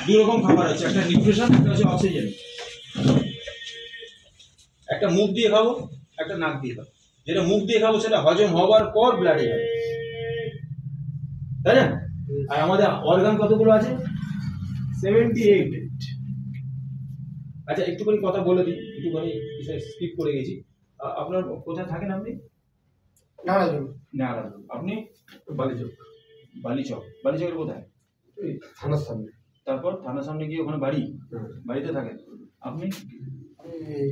দুই রকম খাবার আছে, একটা নিউট্রিশন, একটা হচ্ছে অক্সিজেন। একটা মুখ দিয়ে খাবো, একটা নাক দিয়ে খাবো। যেটা মুখ দিয়ে খাবো সেটা হজম হওয়ার পর ব্লাডে যাবে, তাই না? আর আমাদের অর্গান কতগুলো আছে? 78। আচ্ছা একটুখানি কথা বলে দিই, একটুখানি স্কিপ করে গেছি। আপনার কোথায় থাকেন আপনি? নারায়ণগঞ্জ। আপনি? বালিচক। বালিচক, বালিচকের কোথায়? থানার সামনে। তারপর থানার সামনে গিয়ে ওখানে বাড়ি, বাড়িতে থাকেন। আপনি?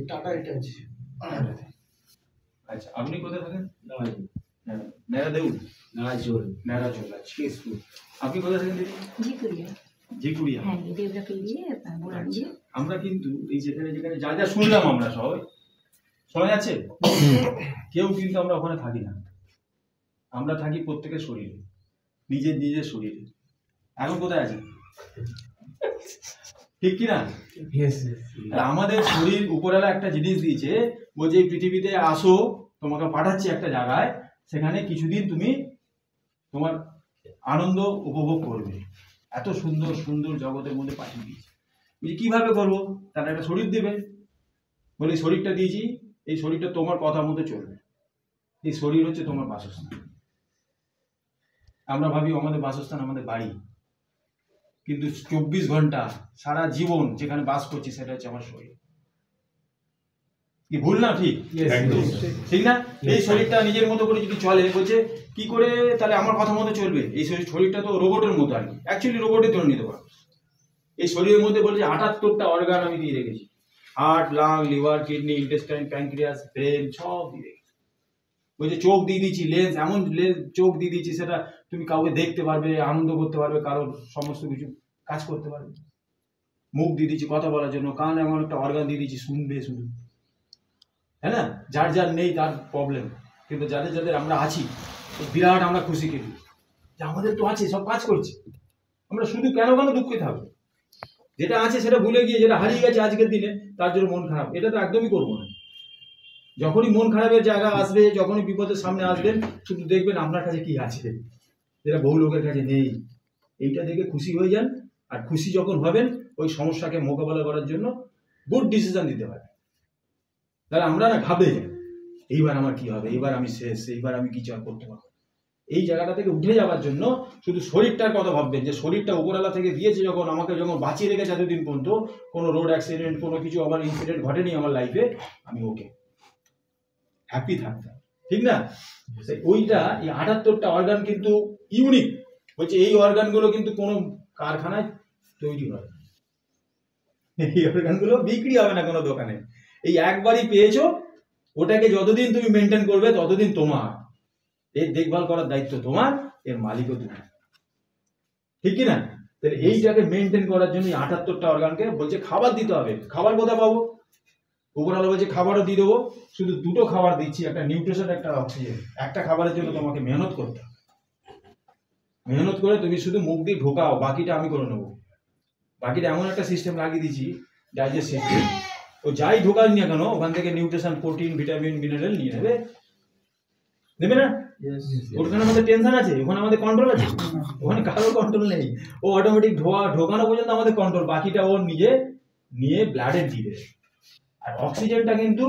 টাটা এটা আছে। আচ্ছা আপনি কোথায় থাকেন? নারায়ণদেউল, নারাজোল। নারাজোল। আচ্ছা আপনি কোথায় থাকেন দিদি? জিকুরিয়া। জিকুরিয়া। হ্যাঁ, দেবরাকে নিয়ে বুড়া নিয়ে। আমরা কিন্তু এই যেখানে যেখানে যা যা শুনলাম আমরা সবাই, শোনা যাচ্ছে? কেউ কিন্তু আমরা ওখানে থাকি না, আমরা থাকি প্রত্যেকের শরীরে, নিজের নিজের শরীরে। এখন কোথায় আছি? ঠিক কি না? আমাদের শরীর উপরওয়ালা একটা জিনিস দিয়েছে, বলছে এই পৃথিবীতে আসো, তোমাকে পাঠাচ্ছি একটা জায়গায়, সেখানে কিছুদিন তুমি তোমার আনন্দ উপভোগ করবে। এত সুন্দর সুন্দর জগতের মধ্যে পাঠিয়ে দিয়েছে। কিভাবে করবো? তার একটা শরীর দেবে, বলে শরীরটা দিয়েছি, এই শরীরটা তোমার কথা মতো চলবে। এই শরীর হচ্ছে তোমার বাসস্থান। আমরা ভাবি আমাদের বাসস্থান আমাদের বাড়ি, কিন্তু 24 ঘন্টা সারা জীবন যেখানে বাস করছি সেটা হচ্ছে আমার শরীর। কি ভুল না ঠিক? ঠিক না? এই শরীরটা নিজের মতো করে যদি চলে, বলছে কি করে তাহলে আমার কথা মতো চলবে? এই শরীরটা তো রোবটের মতো আর কি, অ্যাকচুয়ালি রোবটের ধরে নিতে পারো। এই শরীরের মধ্যে বলছে 78টা অর্গান আমি দিয়ে রেখেছি, heart, lung, liver, kidney, intestine, pancreas, brain, সব দিয়ে রেখেছি। বলছে চোখ দিয়ে দিয়েছি, লেন্স, এমন চোখ দিয়ে দিয়েছি সেটা তুমি কাউকে দেখতে পারবে, আনন্দ করতে পারবে, কারোর সমস্ত কিছু কাজ করতে পারবে। মুখ দিয়ে দিয়েছি কথা বলার জন্য, কান এমন একটা অর্গান দিয়ে দিয়েছি শুনবে শুধু, হ্যাঁ না? যার যার নেই তার প্রবলেম, কিন্তু যাদের যাদের আমরা আছি বিরাট আমরা খুশি খেলি যে আমাদের তো আছে, সব কাজ করছে। আমরা শুধু কেন কেন দুঃখে থাকবো? যেটা আছে সেটা ভুলে গিয়ে যেটা হারিয়ে গেছে আজকের দিনে তার জন্য মন খারাপ, এটা তো একদমই করবো না। যখনই মন খারাপের জায়গা আসবে, যখনই বিপদের সামনে আসবেন, শুধু দেখবেন আপনার কাছে কি আছে যেটা বহু লোকের কাছে নেই। এইটা দেখে খুশি হয়ে যান, আর খুশি যখন হবেন ওই সমস্যাকে মোকাবেলা করার জন্য গুড ডিসিশন দিতে পারেন। তাহলে আমরা না ভাবে যাই এইবার আমার কি হবে, এইবার আমি শেষ, এইবার আমি কিছু আর করতে পারবো। এই জায়গাটা থেকে উঠে যাওয়ার জন্য শুধু শরীরটার কথা ভাববেন, যে শরীরটা উপরওয়ালা থেকে দিয়েছে যখন, আমাকে যখন বাঁচিয়ে রেখেছে এতদিন পর্যন্ত, কোনো রোড অ্যাক্সিডেন্ট, কোনো কিছু আমার ইনসিডেন্ট ঘটেনি আমার লাইফে, আমি ওকে হ্যাপি থাকতাম, ঠিক না? ওইটা এই 78টা অর্গান কিন্তু ইউনিক। বলছে এই অর্গানগুলো কিন্তু কোনো কারখানায় তৈরি হয় না, এই অর্গানগুলো বিক্রি হবে না কোনো দোকানে। এই একবারই পেয়েছো, ওটাকে যতদিন তুমি মেনটেন করবে ততদিন তোমার, এর দেখভাল করার দায়িত্ব তোমার, এর মালিকও তোমার, ঠিক কি না? তাহলে এইটাকে মেনটেন করার জন্য 78টা অর্গানকে বলছে খাবার দিতে হবে। খাবার কোথায় পাবো? উপরওয়ালা বলছে খাবারও দিয়ে দেবো, শুধু দুটো খাবার দিচ্ছি, একটা নিউট্রিশন, একটা অক্সিজেন। একটা খাবারের জন্য তোমাকে মেহনত করতে হবে, মেহনত করে তুমি শুধু মুখ দিয়ে ঢোকাও, বাকিটা আমি করে নেবো। বাকিটা এমন একটা সিস্টেম লাগিয়ে দিচ্ছি, ডাইজেস্ট সিস্টেম, ও যাই ঢোকাই না কেন ওখান থেকে নিউট্রিশন, প্রোটিন, ভিটামিন, মিনারেল নিয়ে নেবে, নেবে না? ওখানে আমাদের টেনশন আছে, ওখানে আমাদের কন্ট্রোল আছে? ওখানে কারোর কন্ট্রোল নেই। ও অটোমেটিক ঢোকানো পর্যন্ত আমাদের কন্ট্রোল, বাকিটা ও নিজে নিয়ে ব্লাডে দিয়ে দেবে। আর অক্সিজেনটা কিন্তু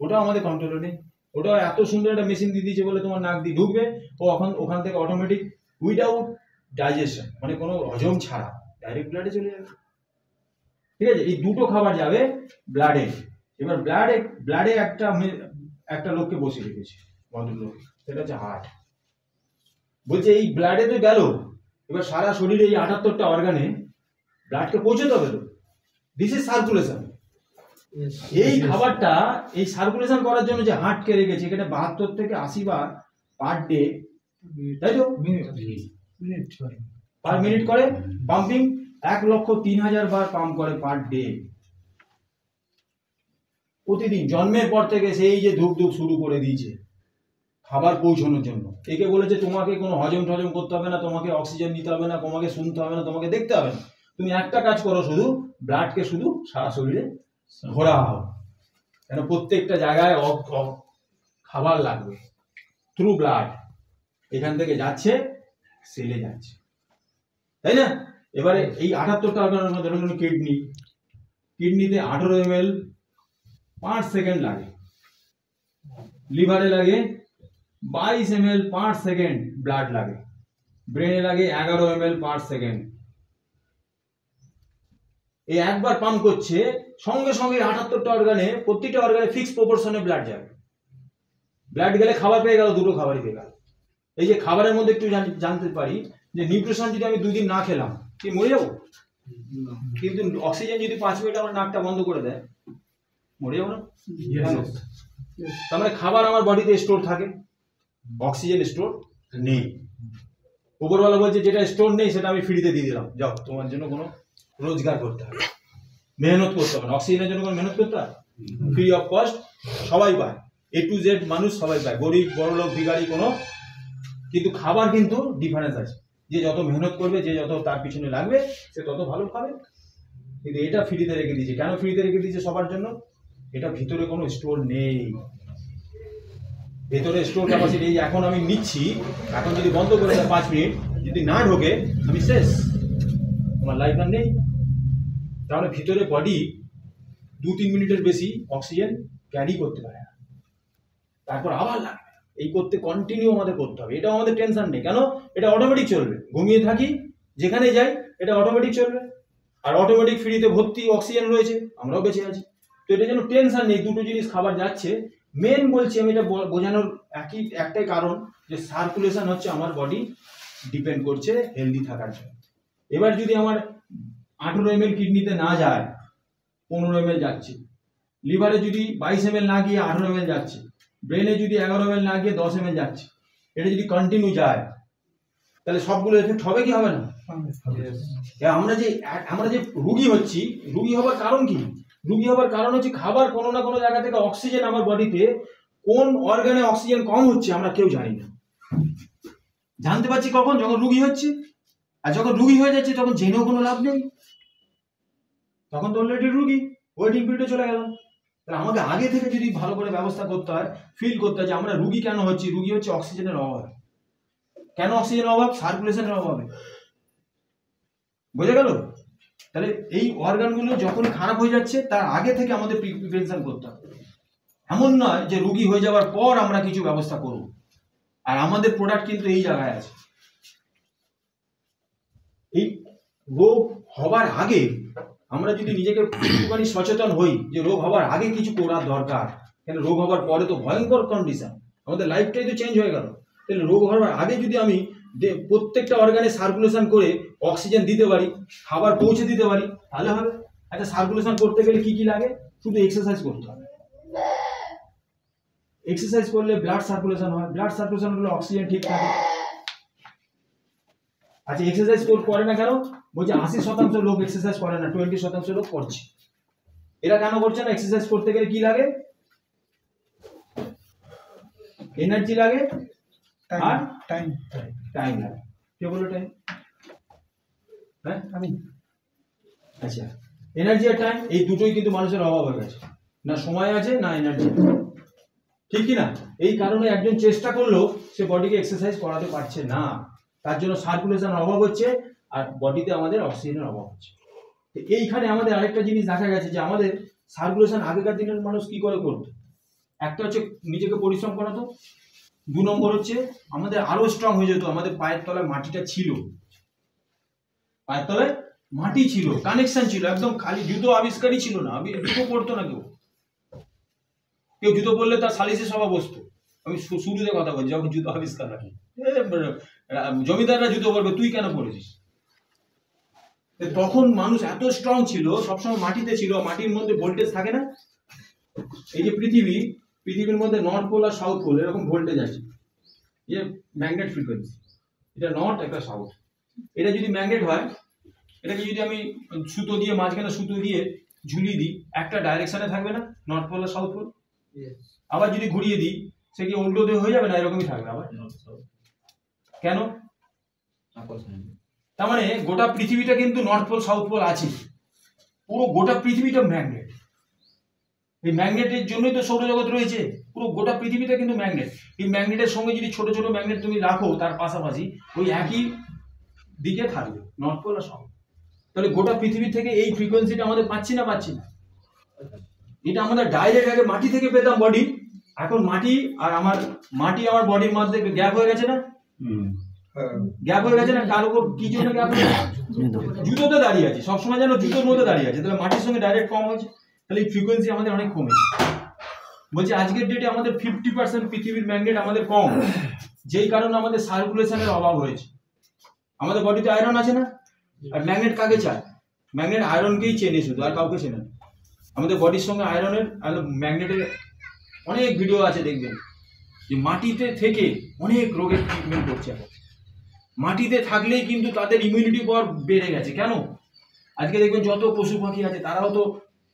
ওটাও আমাদের কন্ট্রোলে নেই, ওটা এত সুন্দর একটা মেশিন দিয়ে দিয়েছে বলে তোমার নাক দিয়ে ঢুকবে, ও ওখান থেকে অটোমেটিক উইদাউট ডাইজেশন, মানে কোনো হজম ছাড়া ডাইরেক্ট ব্লাডে চলে যাবে, ঠিক আছে? এই দুটো খাবার যাবে ব্লাডে। এবার ব্লাডে একটা লোককে বসিয়ে রেখেছে, ভদ্রলোক, সেটা হচ্ছে হার্ট। বলছে এই ব্লাডে তো গেল, এবার সারা শরীরে এই 78টা অর্গানে ব্লাডকে পৌঁছতে হবে তো, দিস ইজ সার্কুলেশন। এই খাবারটা এই সার্কুলেশন করার জন্য যে হার্টকে রেখেছে, এখানে 72 থেকে 80 বার পার ডে, তাই তো? পার মিনিট করে পাম্পিং, 1,03,000 বার পাম্প করে পার ডে প্রতিদিন। জন্মের পর থেকে সেই যে ধূপ শুরু করে দিয়েছে খাবার পৌঁছানোর জন্য। একে বলেছে তোমাকে কোনো হজম টজম করতে হবে না, তোমাকে অক্সিজেন নিতে হবে না, তোমাকে শুনতে হবে না, তোমাকে দেখতে হবে না। তুমি একটা কাজ করো, শুধু ব্লাডকে শুধু সারা শরীরে ঘোরাও, কেন প্রত্যেকটা জায়গায় খাবার লাগবে। থ্রু ব্লাড এখান থেকে যাচ্ছে, সেলে যাচ্ছে, তাই না? এবারে এই 78টা অর্গানের মধ্যে ধরুন কিডনিতে 18 ml 5 সেকেন্ড লাগে, লিভারে লাগে 22 ml 5 সেকেন্ড ব্লাড লাগে, ব্রেনে লাগে 11 ml 5 সেকেন্ড। এই একবার পাম্প করছে, সঙ্গে সঙ্গে 78টা অর্গানে, প্রতিটা অর্গানে ফিক্স প্রপোর্শনে ব্লাড যাবে। ব্লাড গেলে খাবার পেয়ে গেল, দুটো খাবারই পেয়ে গেল। এই যে খাবারের মধ্যে একটু জানতে পারি যে নিউট্রিশন যদি আমি 2 দিন না খেলাম কি মরে যাবো? কিন্তু অক্সিজেন যদি 5 মিনিট আমার নাকটা বন্ধ করে দেয়, মরে যাবো না? তার মানে খাবার আমার বডিতে স্টোর থাকে, অক্সিজেন স্টোর নেই। উপরওয়ালা বলছে যেটা স্টোর নেই সেটা আমি ফ্রিতে দিয়ে দিলাম, যাও তোমার জন্য কোনো রোজগার করতে হবে, মেহনত করতে হবে না। অক্সিজেনের জন্য কোনো মেহনত করতে হয়? ফ্রি অফ কস্ট, সবাই পায়, A to Z মানুষ সবাই পায়, গরিব বড়লোক ভিখারি কোনো। কিন্তু খাবার কিন্তু ডিফারেন্স আছে, যে যত মেহনত করবে, যে যত তার পিছনে লাগবে, সে তত ভালো খাবে। কিন্তু এটা ফ্রিতে রেখে দিয়েছে। কেন ফ্রিতে রেখে দিয়েছে? সবার জন্য। এটা ভিতরে কোনো স্টোর নেই, ভেতরে স্টোর ক্যাপাসিটি। এখন আমি নিচ্ছি, এখন যদি বন্ধ করে দেয় 5 মিনিট, যদি না ঢোকে আমি শেষ, আমার লাইফ আর নেই। তাহলে ভিতরে বডি 2-3 মিনিটের বেশি অক্সিজেন ক্যারি করতে পারে না, তারপর আবার লাগবে। এই করতে কন্টিনিউ আমাদের করতে হবে। এটাও আমাদের টেনশন নেই, কেন? এটা অটোমেটিক চলবে। ঘুমিয়ে থাকি, যেখানে যাই, এটা অটোমেটিক চলবে। আর অটোমেটিক ফ্রিতে ভর্তি অক্সিজেন রয়েছে, আমরাও বেঁচে আছি। তো এটা যেন টেনশন নেই, দুটো জিনিস খাবার যাচ্ছে। মেন বলছি আমি, এটা বোঝানোর একটাই কারণ, যে সার্কুলেশন হচ্ছে আমার বডি ডিপেন্ড করছে হেলদি থাকার জন্য। এবার যদি আমার 18 ml কিডনিতে না যায়, 15 ml যাচ্ছে, লিভারে যদি 22 ml না গিয়ে 18 ml যাচ্ছে, ব্রেনে যদি 11 ml না গিয়ে 10 ml যাচ্ছে, এটা যদি কন্টিনিউ যায়, তাহলে সবগুলো এফেক্ট হবে কি হবে না? আমরা যে রুগী হচ্ছি, রুগী হবার কারণ কি? রুগী হবার কারণ হচ্ছে খাবার কোনো না কোনো জায়গা থেকে অক্সিজেন আমার বডিতে, কোন অর্গানে অক্সিজেন কম হচ্ছে আমরা কেউ জানি না। জানতে পারছি কখন? যখন রুগী হচ্ছে। আর যখন রুগী হয়ে যাচ্ছে তখন জেনেও কোনো লাভ নেই, তখন তো অলরেডি রুগী, ওয়েটিং পিরিয়ডে চলে গেলাম। তাহলে আমাকে আগে থেকে যদি ভালো করে ব্যবস্থা করতে হয়, ফিল করতে হয় যে আমরা রুগী কেন হচ্ছি। রুগী হচ্ছে অক্সিজেনের অভাবে। কেন অক্সিজেনের অভাব? সার্কুলেশনের অভাবে। বোঝা গেল? তাহলে এই অর্গানগুলো যখন খারাপ হয়ে যাচ্ছে, তার আগে থেকে আমাদের প্রিভেনশন করতে হবে। এমন নয় যে রুগী হয়ে যাওয়ার পর আমরা কিছু ব্যবস্থা করব। আর আমাদের প্রোডাক্ট কিন্তু এই জায়গায় আছে। এই রোগ হবার আগে আমরা যদি নিজেকে একটুখানি সচেতন হই যে রোগ হবার আগে কিছু করার দরকার, কেন রোগ হবার পরে তো ভয়ঙ্কর কন্ডিশন, আমাদের লাইফটাই তো চেঞ্জ হয়ে গেল। তাহলে রোগ হবার আগে যদি আমি প্রত্যেকটা অর্গানে সার্কুলেশন করে অক্সিজেন দিতে পারি, খাবার পৌঁছে দিতে পারি, তাহলে হবে। আচ্ছা, সার্কুলেশন করতে গেলে কি কি লাগে? শুধু এক্সারসাইজ করতে হবে। এক্সারসাইজ করলে ব্লাড সার্কুলেশন হয়, ব্লাড সার্কুলেশন হলে অক্সিজেন ঠিক থাকে। আচ্ছা, এক্সারসাইজ করে না কেন? বলছে 80% লোক এক্সারসাইজ করে না, 20% লোক করছে। এরা কেন করছে না? এক্সারসাইজ করতে গেলে কি লাগে? এনার্জি লাগে আর টাইম লাগে। কে বললো টাইম? হ্যাঁ, আমি। আচ্ছা, এনার্জি আর টাইম, এই দুটোই কিন্তু মানুষের অভাব হয়ে গেছে। না সময় আছে, না এনার্জি আছে, ঠিক কি না? এই কারণে একজন চেষ্টা করলেও সে বডিকে এক্সারসাইজ করাতে পারছে না। তার জন্য সার্কুলেশনের অভাব হচ্ছে, আর বডিতে আমাদের অক্সিজেনের অভাব হচ্ছে। এইখানে আমাদের আরেকটা জিনিস দেখা গেছে যে আমাদের সার্কুলেশন আগেকার দিনের মানুষ কি করে করতো। একটা হচ্ছে নিজেকে পরিশ্রম করাতো, 2 নম্বর হচ্ছে আমাদের আরো স্ট্রং হয়ে যেত। আমাদের পায়ের তলায় মাটিটা ছিল, পায়ের তলায় মাটি ছিল, কানেকশন ছিল, একদম খালি জুতো আবিষ্কারই ছিল না। জুতো পরতো না কেউ জুতো পরলে তার সালিসে সভা বসতো। আমি শুরুতে কথা বলছি, যখন জুতো আবিষ্কার রাখি, জমিদাররা জুতো পরবে, তুই কেন পরেছিস? তখন মানুষ এত স্ট্রং ছিল, সবসময় মাটিতে ছিল। মাটির মধ্যে ভোল্টেজ থাকে না। এই যে পৃথিবীর মধ্যে নর্থ পোল আর সাউথ পোল এরকম ভোল্টেজ আছে, যে ম্যাগনেট ফ্রিকোয়েন্সি, এটা নর্থ একটা সাউথ। এটা যদি ম্যাগনেট হয়, এটাকে যদি আমি সুতো দিয়ে, মাঝখানে সুতো দিয়ে ঝুলিয়ে দিই, একটা ডাইরেকশনে থাকবে না, নর্থ পোল আর সাউথ পোল। আবার যদি ঘুরিয়ে দিই, সে কি উল্টো দিয়ে হয়ে যাবে না? এরকমই থাকবে আবার। কেন? তার মানে গোটা পৃথিবীটা কিন্তু নর্থ পোল সাউথ পোল আছে, পুরো গোটা পৃথিবীটা ম্যাগনেট। এই ম্যাগনেটের জন্যই তো সৌরজগৎ রয়েছে। পুরো গোটা পৃথিবীটা কিন্তু ম্যাগনেট। এই ম্যাগনেটের সঙ্গে যদি ছোট ছোট ম্যাগনেট তুমি রাখো তার পাশাপাশি, ওই একই দিকে থাকবে, নর্থ পোল আর সাউথ। তাহলে গোটা পৃথিবী থেকে এই ফ্রিকোয়েন্সিটা আমাদের পাচ্ছি না? এটা আমাদের ডাইরেক্ট আগে মাটি থেকে পেতাম বডি, এখন মাটি আমার বডির মধ্যে গ্যাপ হয়ে গেছে না? গ্যাপ হয়ে গেছে না? কার উপর কি জন্য গ্যাপ হয়ে গেছে? জুতোতে দাঁড়িয়ে আছে, সবসময় যেন জুতোর মধ্যে দাঁড়িয়ে আছে, তাহলে মাটির সঙ্গে ডাইরেক্ট কম হয়েছে, তাহলে এই ফ্রিকোয়েন্সি আমাদের অনেক কমেছে। বলছে আজকের ডেটে আমাদের 50% পৃথিবীর ম্যাগনেট আমাদের কম, যেই কারণে আমাদের সার্কুলেশনের অভাব হয়েছে। আমাদের বডিতে আয়রন আছে না? আর ম্যাগনেট কাকে চায়? ম্যাগনেট আয়রনকেই চেনে, শুধু আর কাউকে চেনে না। আমাদের বডির সঙ্গে আয়রনের আর ম্যাগনেটের অনেক ভিডিও আছে, দেখবেন যে মাটিতে থেকে অনেক রোগের ট্রিটমেন্ট করছে। মাটিতে থাকলেই কিন্তু তাদের ইমিউনিটি পাওয়ার বেড়ে গেছে। কেন? আজকে দেখবেন যত পশু পাখি আছে তারাও তো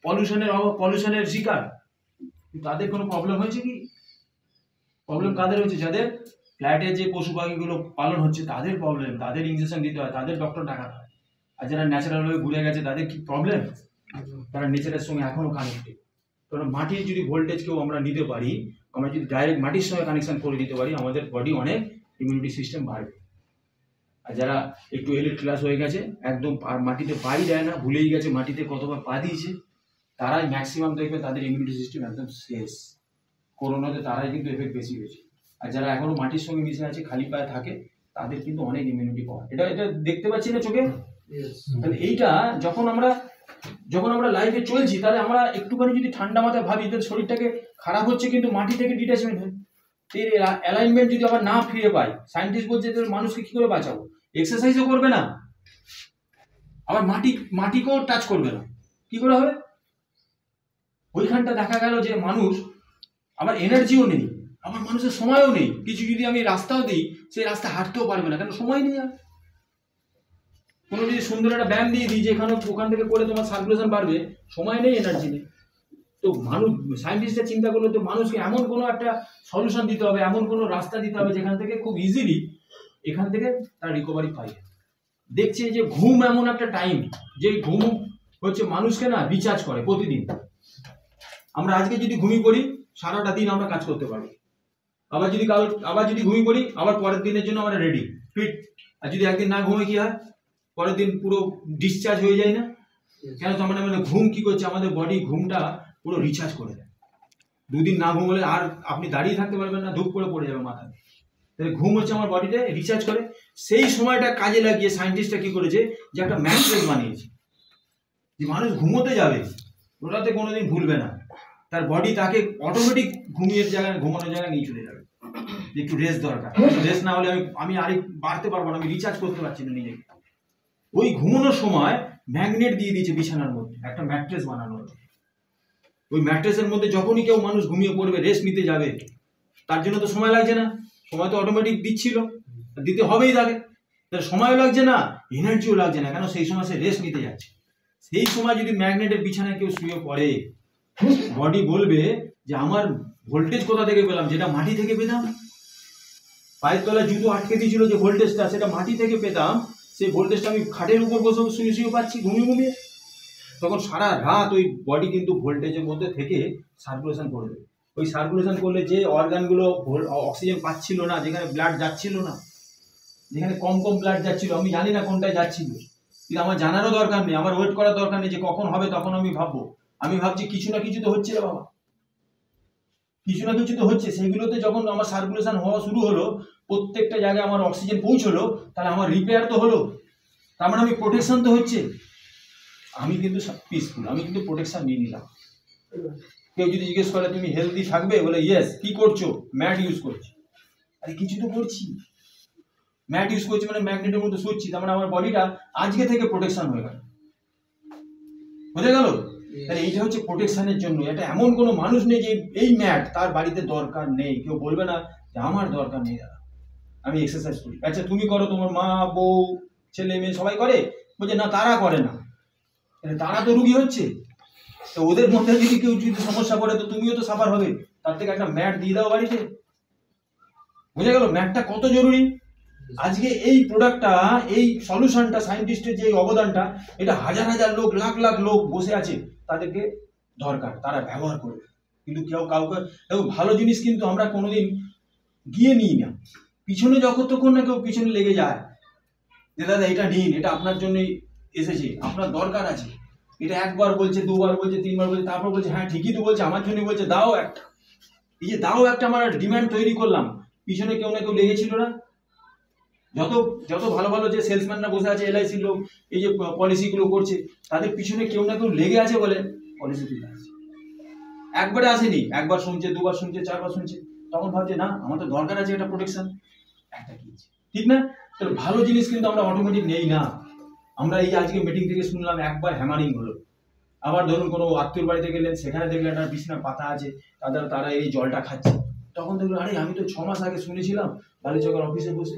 পলিউশনের শিকার, তাদের কোনো প্রবলেম হয়েছে কি? প্রবলেম কাদের হয়েছে? যাদের ফ্ল্যাটে যে পশু পাখিগুলো পালন হচ্ছে তাদের প্রবলেম, তাদের ইনজেকশন দিতে হয়, তাদের ডক্টর ডাকাতে হয়। আর যারা ন্যাচারাল ভাবে ঘুরে গেছে তাদের কি প্রবলেম? তারা নেচারের সঙ্গে এখনো কানেক্টেড। কারণ মাটির যদি ভোল্টেজকেও আমরা নিতে পারি, আমরা যদি ডাইরেক্ট মাটির সঙ্গে কানেকশন করে দিতে পারি, আমাদের বডি অনেক ইমিউনিটি সিস্টেম বাড়বে। আর যারা একটু এলিট ক্লাস হয়ে গেছে, একদম মাটিতে পাই দেয় না, ভুলেই গেছে মাটিতে কতবার পা দিয়েছে, তারাই ম্যাক্সিমাম দেখবে তাদের ইমিউনিটি সিস্টেম একদম শেষ। করোনাতে তারাই কিন্তু এফেক্ট বেশি হয়েছে। আর যারা এখনো মাটির সঙ্গে মিশে আছে, খালি পায়ে থাকে, তাদের কিন্তু অনেক ইমিউনিটি পাওয়ার। এটা দেখতে পাচ্ছি না চোখে? তাহলে এইটা যখন আমরা লাইফে চলছি, তাহলে আমরা একটুখানি যদি ঠান্ডা মাথায় ভাবি, তাহলে শরীরটাকে খারাপ হচ্ছে কিন্তু মাটি থেকে ডিট্যাচমেন্ট হয়। এর অ্যালাইনমেন্ট যদি আবার না ফিরে পাই, সায়েন্টিস্ট বলছে যে মানুষকে কি করে বাঁচাবো? এক্সারসাইজও করবে না, আবার মাটিকেও টাচ করবে না, কি করে হবে? ওইখানটা দেখা গেল যে মানুষ আবার এনার্জিও নেই, আবার মানুষের সময়ও নেই। কিছু যদি আমি রাস্তাও দিই, সেই রাস্তা হাঁটতেও পারবে না, কেন? সময় নেই। আর কোনো যদি সুন্দর একটা ব্যায়াম দিয়ে দিই যে ওখান থেকে করে তোমার সার্কুলেশন বাড়বে, সময় নেই, এনার্জি নেই। তো মানুষ, সায়েন্টিস্টরা চিন্তা করলো তো মানুষকে এমন কোনো একটা সলিউশন দিতে হবে, এমন কোনো রাস্তা দিতে হবে যেখান থেকে খুব ইজিলি এখান থেকে তার রিকভারি পাই। দেখছে যে ঘুম এমন একটা টাইম, যে ঘুম হচ্ছে মানুষকে না রিচার্জ করে প্রতিদিন। আমরা আজকে যদি ঘুমিয়ে পড়ি, সারাটা দিন আমরা কাজ করতে পারবো। আবার যদি ঘুমিয়ে পড়ি, আবার পরের দিনের জন্য আমরা রেডি, ফিট। আর যদি একদিন না ঘুমে কি হয়? পরের দিন পুরো ডিসচার্জ হয়ে যায় না? কেন? মানে ঘুম কি করছে? আমাদের বডি ঘুমটা পুরো রিচার্জ করে দেয়। দুদিন না ঘুমলে আর আপনি দাঁড়িয়ে থাকতে পারবেন না, ধূপ করে পড়ে যাবে মাথায়। তাহলে ঘুম হচ্ছে আমার বডিতে রিচার্জ করে। সেই সময়টা কাজে লাগিয়ে সায়েন্টিস্টরা কি করেছে, যে একটা ম্যাট্রেস বানিয়েছে, যে মানুষ ঘুমোতে যাবে, ওটাতে কোনোদিন ভুলবে না, তার বডি তাকে অটোমেটিক ঘুমিয়ে জায়গায়, ঘুমানোর জায়গায় নিয়ে চলে যাবে। একটু রেস্ট দরকার, রেস্ট না হলে আমি আরেক বাড়তে পারবো না, আমি রিচার্জ করতে পারছি না নিজেকে। ওই ঘুমানোর সময় ম্যাগনেট দিয়ে দিয়েছে বিছানার মধ্যে, একটা ম্যাট্রেস বানানো হচ্ছে। ওই ম্যাট্রেসের মধ্যে যখনই কেউ মানুষ ঘুমিয়ে পড়বে, রেস্ট নিতে যাবে, তার জন্য তো সময় লাগছে না, সময় তো অটোমেটিক দিচ্ছিল, দিতে হবেই তাকে। তার সময়ও লাগছে না, এনার্জিও লাগছে না, কেন? সেই সময় সে রেস্ট নিতে যাচ্ছে। সেই সময় যদি ম্যাগনেটের বিছানায় কেউ শুয়ে পড়ে, বডি বলবে যে আমার ভোল্টেজ কোথা থেকে পেলাম? যেটা মাটি থেকে পেতাম। পায়ের তলায় জুতো আটকে দিয়েছিল যে ভোল্টেজটা, সেটা মাটি থেকে পেতাম। সেই ভোল্টেজটা আমি খাটের উপর বসে শুয়ে পাচ্ছি, ঘুমিয়ে। তখন সারা রাত ওই বডি কিন্তু ভোল্টেজের মধ্যে থেকে সার্কুলেশন করে দেবে। ওই সার্কুলেশন করলে যে অর্গানগুলো অক্সিজেন পাচ্ছিল না, যেখানে ব্লাড যাচ্ছিল না, যেখানে কম ব্লাড যাচ্ছিল, আমি জানি না কোনটায় যাচ্ছিল, কিন্তু আমার জানারও দরকার নেই, আমার ওয়েট করার দরকার নেই যে কখন হবে, তখন আমি ভাববো। আমি ভাবছি কিছু না কিছু তো হচ্ছে রে বাবা, কিছু না কিছু তো হচ্ছে। সেগুলোতে যখন আমার সার্কুলেশন হওয়া শুরু হলো, প্রত্যেকটা জায়গায় আমার অক্সিজেন পৌঁছলো, তাহলে আমার রিপেয়ার তো হলো, তার মানে আমি প্রোটেকশন তো হচ্ছে। আমি কিন্তু পিসফুল, আমি কিন্তু প্রোটেকশন নিয়ে নিলাম। কেউ যদি জিজ্ঞেস করে তুমি হেলদি থাকবে, বলে ইয়েস। কি করছো? ম্যাট ইউজ করছি। আরে কিছু তো করছি, ম্যাট ইউজ করছি মানে ম্যাগনেটের মধ্যে শুচ্ছি, তার মানে আমার বডিটা আজকে থেকে প্রোটেকশন হয়ে গেল, বুঝে গেল? তাহলে এইটা হচ্ছে প্রোটেকশনের জন্য। এটা এমন কোনো মানুষ নেই যে এই ম্যাট তার বাড়িতে দরকার নেই। কেউ বলবে না যে আমার দরকার নেই দাদা, আমি এক্সারসাইজ করি। আচ্ছা তুমি করো, তোমার মা, বউ, ছেলে মেয়ে সবাই করে? বলছে না, তারা করে না। তারা তো রুগী হচ্ছে, তো ওদের মধ্যে যদি কেউ যদি সমস্যা পড়ে, তো তুমিও তো সাফার হবে। তার থেকে একটা ম্যাট দিয়ে দাও বাড়িতে, বুঝে গেল? ম্যাটটা কত জরুরি। আজকে এই প্রোডাক্টটা, এই সলিউশনটা, সায়েন্টিস্টের যে অবদানটা, এটা হাজার হাজার লোক, লাখ লাখ লোক বসে আছে, তাদেরকে দরকার, তারা ব্যবহার করবে। কিন্তু কেউ কাউকে, ভালো জিনিস কিন্তু আমরা কোনোদিন গিয়ে নিই না, পিছনে যতক্ষণ না কেউ পিছনে লেগে যায় যে দাদা এটা নিন, এটা আপনার জন্যই এসেছে, আপনার দরকার আছে, এটা একবার বলছে, দুবার বলছে, তিনবার বলছে, তারপর বলছে হ্যাঁ ঠিকই তো বলছে, আমার জন্য বলছে দাও একটা। এই যে দাও একটা আমার ডিমান্ড তৈরি করলাম, পিছনে কেউ না কেউ লেগেছিল না? যত যত ভালো ভালো যে সেলসম্যানরা বসে আছে, এলআইসির লোক, এই যে পলিসিগুলো করছে, তাদের পিছনে কেউ না কেউ লেগে আছে বলে পলিসি তুলে আসছে। একবারে আসেনি, একবার শুনছে, দুবার শুনছে, চারবার শুনছে, তখন ভাবছে না আমার তো দরকার আছে একটা প্রোটেকশন, একটা কিনছে, ঠিক না? তো ভালো জিনিস কিন্তু আমরা অটোমেটিক নেই না। আমরা এই আজকে মিটিং থেকে শুনলাম একবার হ্যামারিং হলো, আবার ধরুন কোনো আত্মীয় বাড়িতে গেলেন, সেখানে দেখলেন একটা বিছানা পাতা আছে, তারা এই জলটা খাচ্ছে, তখন দেখলেন আরে আমি তো 6 মাস আগে শুনেছিলাম বালিচকের অফিসে বসে,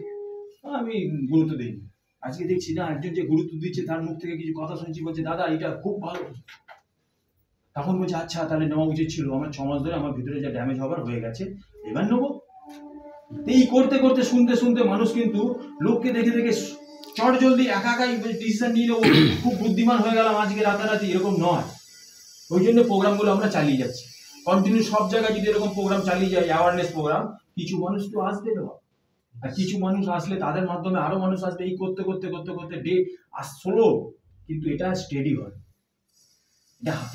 আমি গুরুত্ব দিইনি, আজকে দেখছি না একজন যে গুরুত্ব দিচ্ছে তার মুখ থেকে কিছু কথা শুনছি, বলছে দাদা এটা খুব ভালো। তখন বলছে আচ্ছা তাহলে নেওয়া উচিত ছিল, আমার 6 মাস ধরে আমার ভিতরে যা ড্যামেজ হবার হয়ে গেছে, এবার নেবো। এই করতে করতে শুনতে শুনতে মানুষ কিন্তু লোককে দেখে দেখে চট জলদি একাই ডিসিশন নিয়ে নেবো, খুব বুদ্ধিমান হয়ে গেলাম আজকে রাতারাতি, এরকম নয়। ওই জন্য প্রোগ্রামগুলো আমরা চালিয়ে যাচ্ছি কন্টিনিউ, সব জায়গায় যদি এরকম প্রোগ্রাম চালিয়ে যায়, অ্যাওয়ারনেস প্রোগ্রাম, কিছু মানুষ তো আসবে দেওয়া, আর কিছু মানুষ আসলে তাদের মাধ্যমে আরো মানুষ আসবে, এই করতে করতে করতে করতে ডে আসলো, কিন্তু এটা স্টেডি হয়,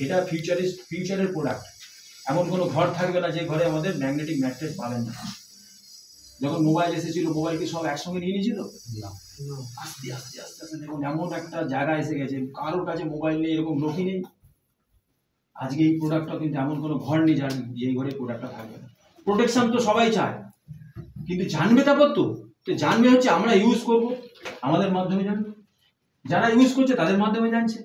এটা ফিউচারের প্রোডাক্ট। এমন কোনো ঘর থাকবে না যে ঘরে আমাদের ম্যাগনেটিক ম্যাট্রেস পাবেন না। যখন মোবাইল এসেছিল, মোবাইলকে সব একসঙ্গে নিয়ে নিয়েছিল, আস্তে আস্তে আস্তে আস্তে দেখুন এমন একটা জায়গা এসে গেছে, কারোর কাছে মোবাইল নেই এরকম লোকই নেই। আজকে এই প্রোডাক্টটা কিন্তু এমন কোনো ঘর নেই যার এই ঘরে প্রোডাক্টটা থাকবে না। প্রোটেকশন তো সবাই চায়, কিন্তু জানবে তারপর তো জানবে হচ্ছে আমরা ইউজ করব, আমাদের মাধ্যমে জানবে, যারা ইউজ করছে তাদের মাধ্যমে জানছে।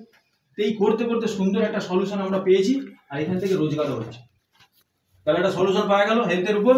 তো এই করতে করতে সুন্দর একটা সলিউশন আমরা পেয়েছি, আর এখান থেকে রোজগারও হচ্ছে। তাহলে একটা সলিউশন পাওয়া গেল হেলথের উপর।